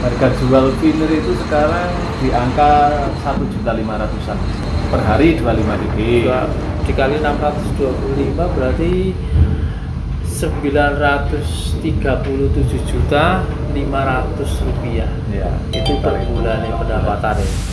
Harga jual Finir itu sekarang di angka 1.500.000-an per hari 25 dp. Dikali 625 berarti 937.500.000 rupiah. Ya, Itu per bulan ya pendapatannya.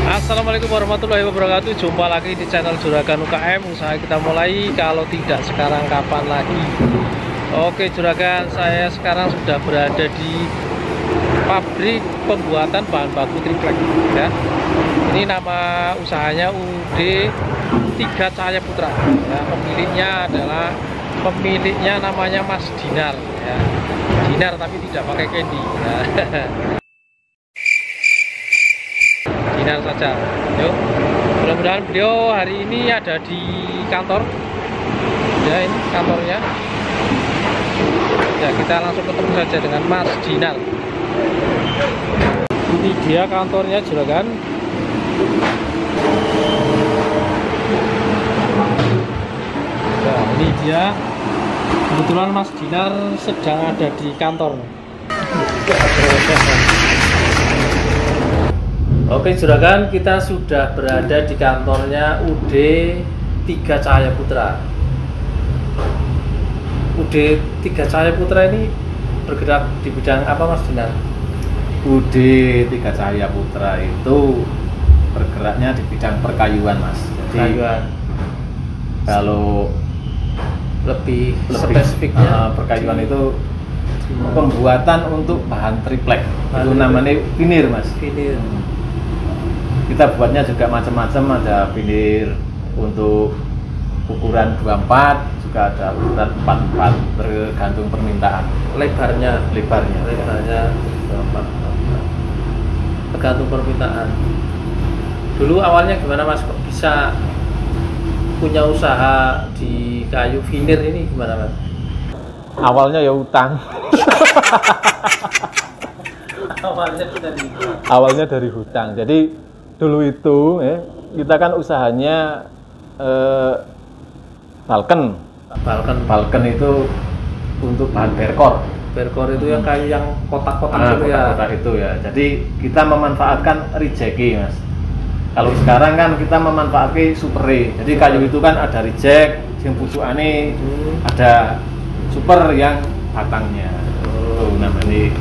Assalamualaikum warahmatullahi wabarakatuh. Jumpa lagi di channel Juragan UKM. Usaha kita mulai, kalau tidak sekarang kapan lagi. Oke Juragan, saya sekarang sudah berada di pabrik pembuatan bahan baku triplek ya. Ini nama usahanya UD 3 Cahaya Putra ya. Pemiliknya namanya Mas Dinar ya. Dinar tapi tidak pakai candy ya. Dinar saja. Yuk, mudah-mudahan beliau hari ini ada di kantor ya. Ini kantornya ya, kita langsung ketemu saja dengan Mas Dinar. Ini dia kantornya Juragan. Nah, ini dia. Kebetulan Mas Dinar sedang ada di kantor. Oke Juragan, kita sudah berada di kantornya UD 3 Cahaya Putra. UD 3 Cahaya Putra ini bergerak di bidang apa Mas Dinar? UD 3 Cahaya Putra itu bergeraknya di bidang perkayuan Mas. Jadi kalau lebih spesifiknya perkayuan itu pembuatan untuk bahan triplek. Itu namanya finir Mas. Finir. Kita buatnya juga macam-macam, ada finir untuk ukuran 24, juga ada ukuran 44 tergantung permintaan. Lebarnya 24 tergantung permintaan. Dulu awalnya gimana Mas, kok bisa punya usaha di kayu finir ini, gimana Mas? Awalnya ya utang. Awalnya dari hutang. Jadi dulu itu kita kan usahanya balken itu untuk bahan berkor itu yang kayu yang kotak-kotak itu ya. Kotak itu ya. Jadi kita memanfaatkan rejeki Mas. Kalau sekarang kan kita memanfaatkan supere. Jadi kayu itu kan ada rejek, yang pucukane ada super yang batangnya. Itu namanya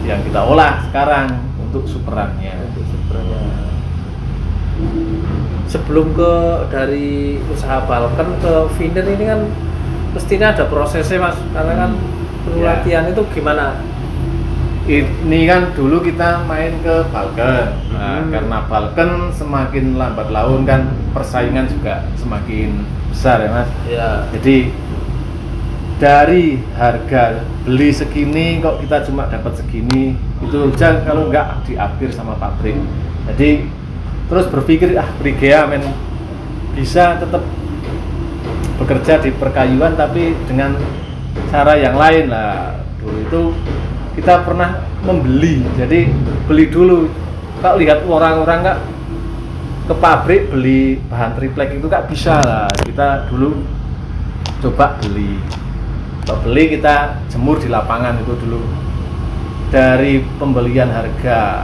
yang kita olah sekarang untuk superannya. Sebelum dari usaha balken ke finir ini kan mestinya ada prosesnya Mas, karena kan perlu latihan. Itu gimana? Ini kan dulu kita main ke balken. Karena balken semakin lambat laun kan persaingan juga semakin besar ya Mas. Ya. Jadi dari harga beli segini kok kita cuma dapat segini, itu aja kalau nggak diakhir sama pabrik. Jadi terus berpikir Brigea men bisa tetap bekerja di perkayuan tapi dengan cara yang lain lah. Dulu itu kita pernah membeli, jadi beli dulu. Kalau lihat orang-orang nggak ke pabrik beli bahan triplek itu nggak bisa lah. Kita dulu coba beli. Kalau beli kita jemur di lapangan itu dulu. Dari pembelian harga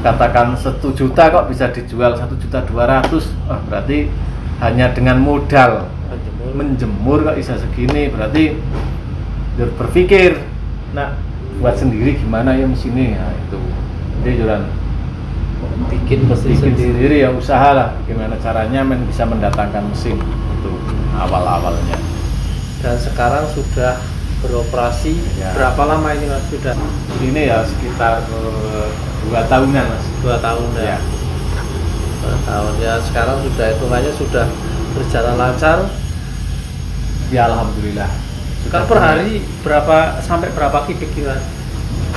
katakan 1 juta kok bisa dijual 1.200.000. Berarti hanya dengan modal menjemur kok bisa segini. Berarti berpikir, nah buat sendiri gimana ya mesinnya ya, itu. Jadi jualan bikin sendiri ya, usaha lah gimana caranya bisa mendatangkan mesin itu awal-awalnya. Dan sekarang sudah beroperasi ya. Berapa lama ini Mas sudah? Ini ya sekitar 2 tahunan Mas. 2 tahun ya. per tahun ya. Sekarang sudah hitungannya sudah berjalan lancar. Ya alhamdulillah. Kalau per hari berapa sampai berapa kubik kira?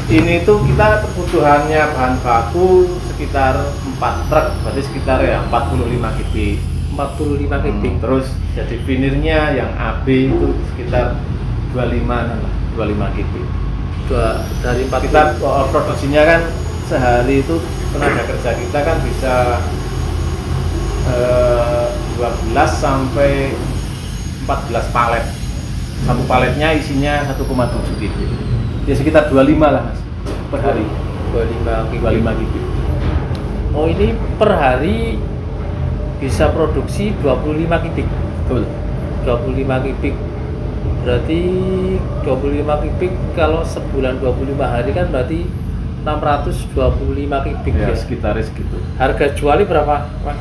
Ini tuh kita kebutuhannya bahan baku sekitar 4 truk, berarti sekitar ya 45 kubik. 45 kubik. Terus jadi vinirnya yang AB itu sekitar 25 lah, 25 kubik. Dari 4 Kita produksinya kan sehari itu tenaga kerja kita kan bisa 12 sampai 14 palet. Satu paletnya isinya 1,7 kubik. Ya sekitar 25 lah Mas per hari. 25 kubik. Oh, ini per hari bisa produksi 25 kubik. Betul. 25 kubik. Berarti 25 kubik kalau sebulan 25 hari kan berarti 625 kubik Ya, ya. sekitar segitu. Harga jualnya berapa, Mas?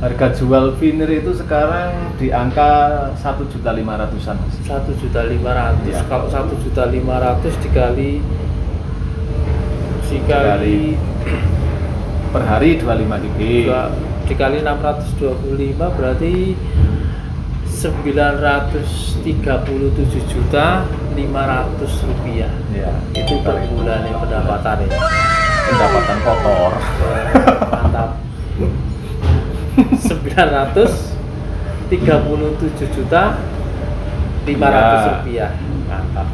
Harga jual vinir itu sekarang di angka 1.500.000-an Mas. 1.500.000. Ya. Kalau 1.500.000 dikali per hari 25 kubik. dikali 625 berarti 937.500.000 rupiah. Ya, Itu per bulan ya pendapatannya. pendapatan kotor. Mantap. 937.500.000 rupiah. Mantap.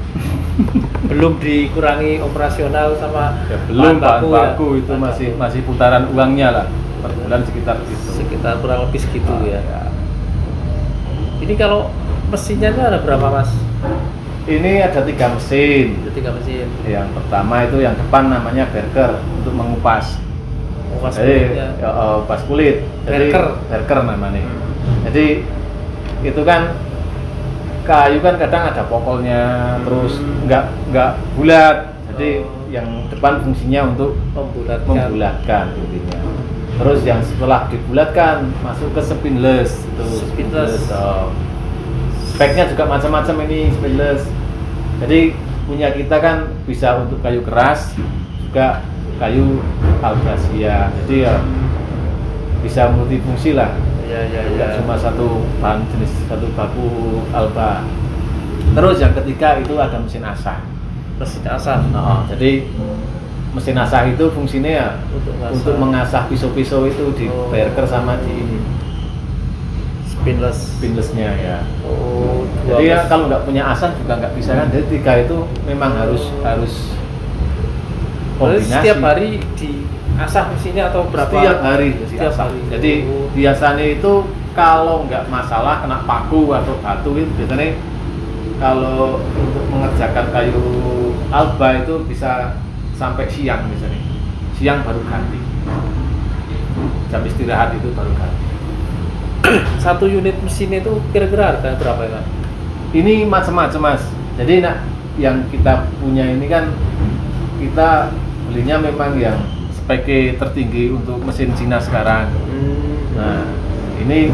Belum dikurangi operasional sama Ya, belum bahan ya. baku itu masih putaran uangnya lah per bulan sekitar gitu. Sekitar kurang lebih segitu ya. Ya. Ini kalau mesinnya itu ada berapa, Mas? Ini ada 3 mesin. Ada 3 mesin. Yang pertama itu yang depan namanya berker untuk mengupas. Mengupas Jadi kulitnya. pas kulit. Jadi berker namanya. Jadi itu kan kayu kan kadang ada pokolnya, terus nggak bulat. Jadi yang depan fungsinya untuk membulatkan intinya. Terus yang setelah dibulatkan masuk ke spinless itu. Spinless. Speknya juga macam-macam ini spinless. Jadi punya kita kan bisa untuk kayu keras, juga kayu albasia. Jadi ya bisa multifungsi lah. Tidak cuma satu bahan jenis, satu baku alba. Terus yang ketiga itu ada mesin asah. Mesin asah. Jadi mesin asah itu fungsinya ya untuk mengasah pisau-pisau itu di berker sama di ini spinlessnya ya. Jadi ya kalau nggak punya asah juga nggak bisa kan. Jadi 3 itu memang harus kombinasi. Setiap hari diasah mesinnya atau berapa? Setiap hari. Jadi biasanya itu kalau nggak masalah kena paku atau batu itu biasanya kalau untuk mengerjakan kayu alba itu bisa sampai siang misalnya. Siang baru ganti. Jam istirahat itu baru ganti. Satu unit mesin itu kira-kira harga berapa ya, Mas? Ini macam-macam Mas. Jadi yang kita punya ini kan kita belinya memang yang speknya tertinggi untuk mesin Cina sekarang. Nah, ini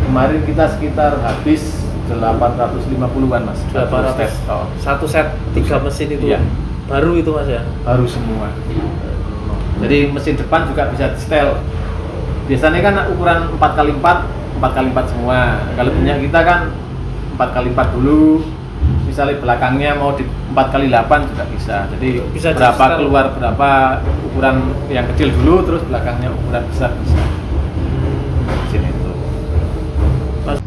kemarin kita sekitar habis 850-an Mas. 800. Satu set 3 mesin itu. Iya. Baru itu Mas ya? Baru semua. Jadi mesin depan juga bisa di setel. Biasanya kan ukuran 4x4, 4x4 semua. Kalau punya kita kan 4x4 dulu. Misalnya belakangnya mau di 4x8 juga bisa. Jadi bisa berapa keluar berapa ukuran yang kecil dulu, terus belakangnya ukuran besar bisa. Mesin itu. Mas,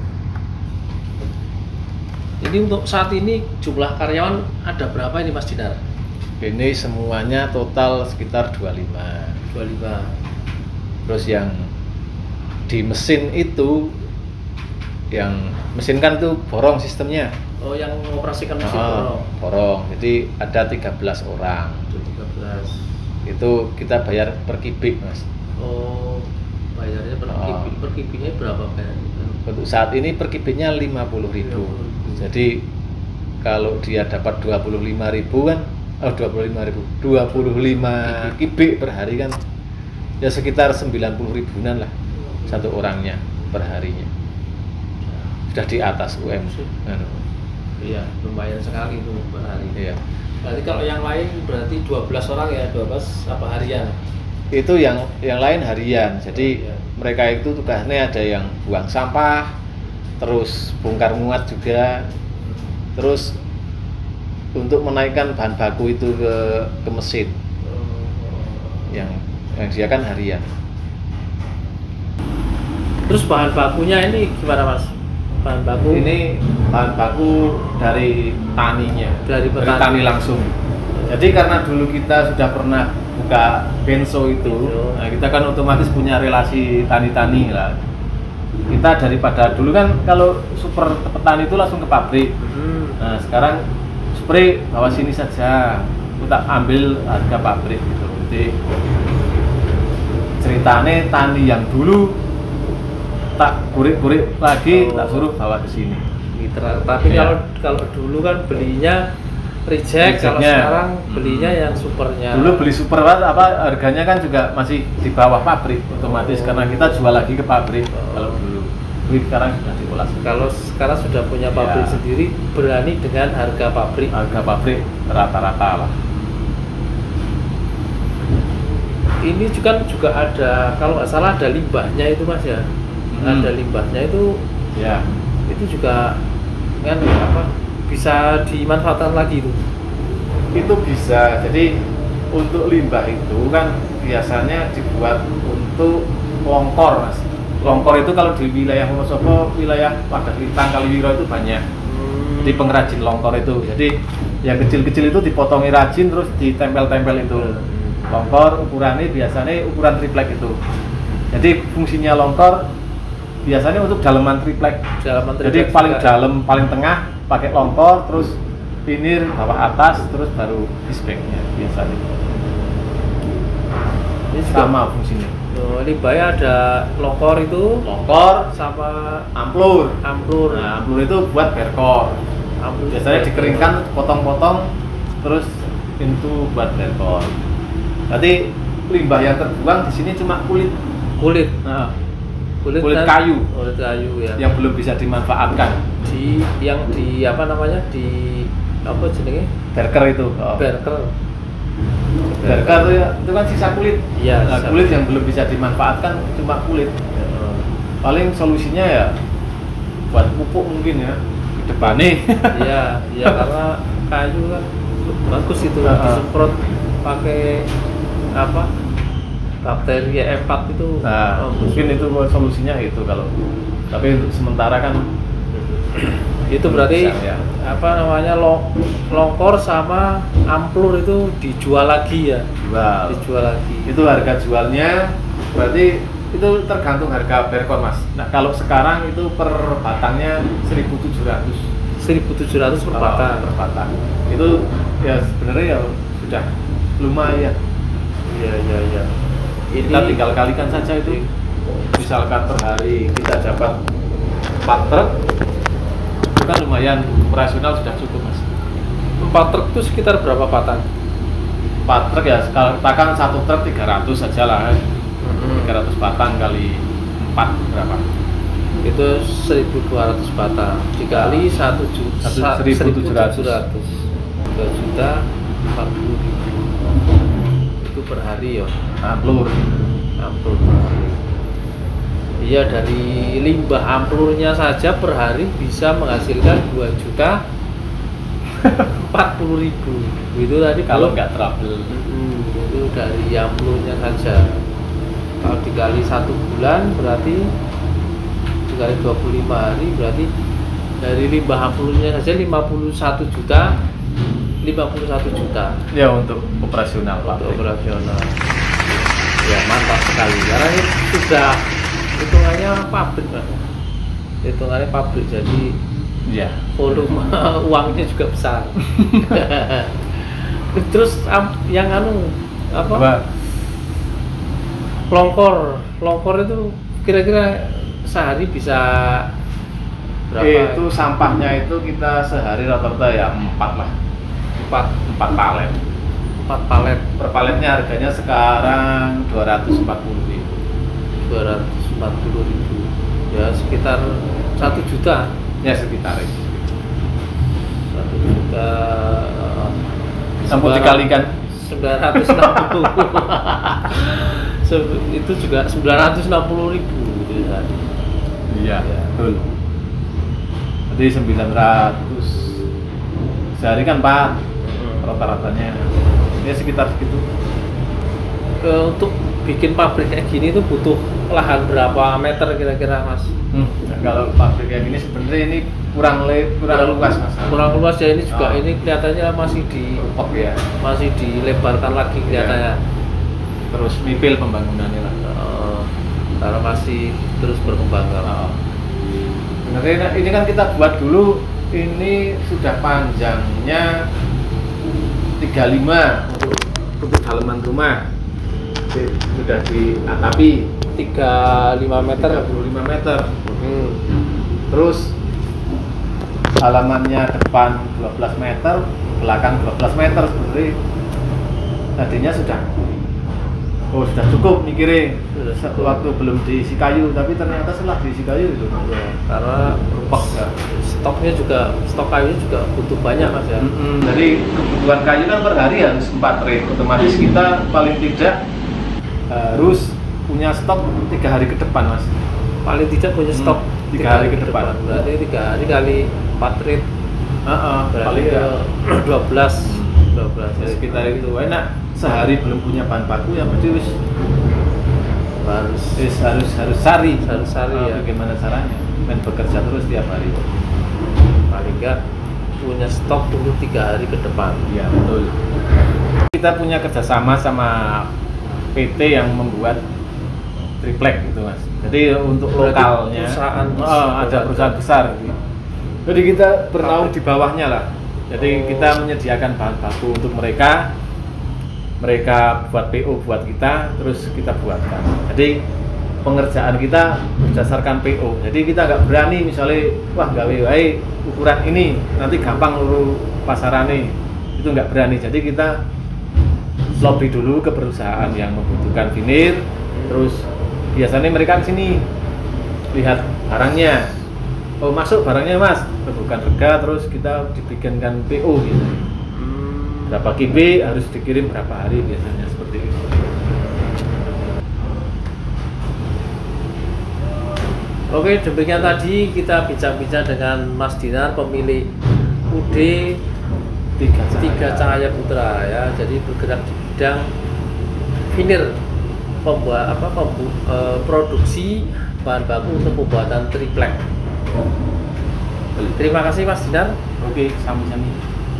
ini untuk saat ini jumlah karyawan ada berapa ini Mas Dinar? Ini semuanya total sekitar 25. Terus yang di mesin itu, yang mesin kan itu borong sistemnya. Oh, yang mengoperasikan mesin borong. Jadi ada 13 orang. 13. Itu kita bayar per kubik Mas. Oh, bayarnya per kubik. Per kubiknya berapa bayarnya? Untuk saat ini per kubiknya 50.000. Jadi kalau dia dapat 25.000 kan, 25 kubik per hari kan, ya sekitar 90.000-an lah satu orangnya per harinya. Sudah di atas UM. Iya, lumayan sekali itu per hari. Iya. Berarti kalau yang lain berarti 12 orang ya, 12 apa harian? itu yang lain harian. Jadi mereka itu tugasnya ada yang buang sampah, terus bongkar muat juga, terus untuk menaikkan bahan baku itu ke mesin yang disediakan harian. Terus bahan bakunya ini gimana Mas? Bahan baku ini bahan baku dari taninya, dari tani langsung. Jadi karena dulu kita sudah pernah buka benso itu, nah kita kan otomatis punya relasi tani-tani lah. Kita daripada dulu kan kalau super petani itu langsung ke pabrik. Nah sekarang spray bawa sini saja, kita ambil harga pabrik gitu. Jadi ceritanya tani yang dulu tak kurik-kurik lagi, tak suruh bawa ke sini. Mitra. Tapi kalau dulu kan belinya reject, kalau sekarang belinya yang supernya. Dulu beli super harganya kan juga masih di bawah pabrik otomatis karena kita jual lagi ke pabrik. Kalau dulu, sekarang sudah diolah. Kalau sekarang sudah punya pabrik sendiri, berani dengan harga pabrik. Harga pabrik rata-rata lah. Ini juga ada, kalau nggak salah ada limbahnya itu Mas ya. Ada limbahnya itu, ya itu juga kan apa bisa dimanfaatkan lagi itu bisa. Jadi untuk limbah itu kan biasanya dibuat untuk longkor Mas. Longkor itu kalau di wilayah Wonosobo, wilayah Pandeglang, Kaliwiro itu banyak di pengrajin longkor itu. Jadi yang kecil-kecil itu dipotongi rajin terus ditempel-tempel itu. Longkor ukurannya biasanya ukuran triplek itu. Jadi fungsinya longkor biasanya untuk daleman triplek. Jadi paling dalam, paling tengah pakai longkor, terus pinir bawah atas, terus baru dispeknya biasanya. Ini sama fungsinya. Limbahnya ada longkor itu, longkor sama amplur. Amplur. Nah, amplur itu buat berkor. Biasanya dikeringkan, potong-potong, terus itu buat berkor. Berarti limbah yang terbuang di sini cuma kulit. Nah. Kulit kayu ya, yang belum bisa dimanfaatkan yang di apa namanya di apa jenenge berker itu. Berker itu kan sisa kulit. Iya, nah, kulit yang belum bisa dimanfaatkan cuma kulit. Paling solusinya ya buat pupuk mungkin ya ke depannya. Iya karena kayu kan bagus itu disemprot pakai apa bakteri E4 itu. Nah, mungkin itu solusinya itu kalau. Tapi untuk sementara kan itu berarti bisa, ya. Apa namanya longkor sama amplur itu dijual lagi ya. Dijual lagi. Itu harga jualnya berarti itu tergantung harga berkor Mas. Nah, kalau sekarang itu per batangnya 1.700. 1.700 per batang. Per batang. Itu ya sebenarnya ya sudah lumayan. Iya. Kita tinggal kalikan saja itu. Misalkan per hari kita dapat 4 truk, itu kan lumayan, operasional sudah cukup Mas. 4 truk itu sekitar berapa batang? 4 truk ya, katakan 1 truk 300 saja lah. 300 batang kali 4 berapa? Itu 1.200 batang dikali 1.700 2.040.000 itu per hari ya. Amplur. Iya, dari limbah amplurnya saja per hari bisa menghasilkan 2.040.000. Itu tadi kalau nggak trouble. Itu dari amplurnya saja. Kalau dikali 1 bulan berarti dikali 25 hari berarti dari limbah amplurnya saja 51 juta. Ya untuk operasional Pak. Operasional. Ya mantap sekali. Karena ini sudah hitungannya pabrik Mas. Hitungannya pabrik jadi ya volume uangnya juga besar. Terus yang apa? Longkor itu kira-kira sehari bisa berapa? Itu sampahnya itu kita sehari rata-rata ya 4 lah. 4 palet. 4 palet. Per paletnya harganya sekarang 240.000. Ya sekitar 1 juta. Ya sekitar itu. 1 juta. Sampai dikalikan Itu juga 960.000 gitu ya. Iya, betul. Jadi 900 sehari kan Pak, rata-ratanya ya sekitar segitu. Untuk bikin pabrik kayak gini tuh butuh lahan berapa meter kira-kira Mas? Nah, kalau pabrik kayak gini sebenarnya ini kurang luas Mas. Kurang luas ya, ini juga Oh. ini kelihatannya masih Ya. masih dilebarkan lagi kelihatannya. Terus mipil pembangunannya lah. Karena masih terus berkembang kan. Sebenarnya ini kan kita buat dulu, ini sudah panjangnya 35 untuk halaman rumah. Sudah diatapi 35 meter. 35 meter. Terus halamannya depan 12 meter, belakang 12 meter sebenarnya. Tadinya sudah cukup mikirnya waktu belum diisi kayu, tapi ternyata setelah diisi kayu itu Karena stok kayunya juga butuh banyak Mas ya. Jadi kebutuhan kayu kan per hari harus 4 rit, otomatis kita paling tidak harus punya stok 3 hari ke depan Mas. Paling tidak punya stok 3 hari ke depan. Berarti 3 hari kali 4 rit. Paling Berarti tidak 12 ya, sekitar itu. Enak sehari belum punya bahan baku ya berarti harus sari ya. Bagaimana caranya main bekerja terus tiap hari, paling enggak punya stok untuk 3 hari ke depan. Iya betul. Kita punya kerjasama sama PT yang membuat triplek gitu Mas, jadi untuk Berarti lokalnya ada perusahaan besar, jadi kita bernaung di bawahnya lah. Jadi kita menyediakan bahan baku untuk mereka buat PO buat kita, terus kita buatkan. Jadi pengerjaan kita berdasarkan PO. Jadi kita nggak berani misalnya, wah gawe wae ukuran ini, nanti gampang luru pasarane. Itu nggak berani. Jadi kita lobby dulu ke perusahaan yang membutuhkan vinir, terus biasanya mereka ke sini lihat barangnya. Oh masuk barangnya Mas, bukan rega, terus kita dibikinkan PO gitu. Berapa KB harus dikirim berapa hari biasanya seperti itu. Oke, demikian tadi kita bincang-bincang dengan Mas Dinar, pemilik UD Tiga Cahaya Putra ya. Jadi bergerak di bidang vinir, produksi bahan baku untuk pembuatan triplek. Terima kasih Mas Dinar. Oke, sami-sami.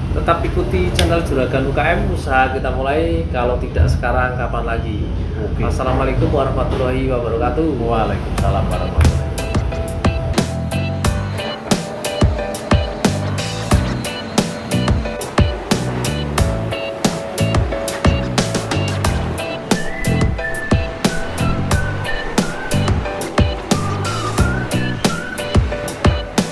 Tetap ikuti channel Juragan UKM, usaha kita mulai, kalau tidak sekarang kapan lagi. Oke. Assalamualaikum warahmatullahi wabarakatuh. Waalaikumsalam warahmatullahi wabarakatuh.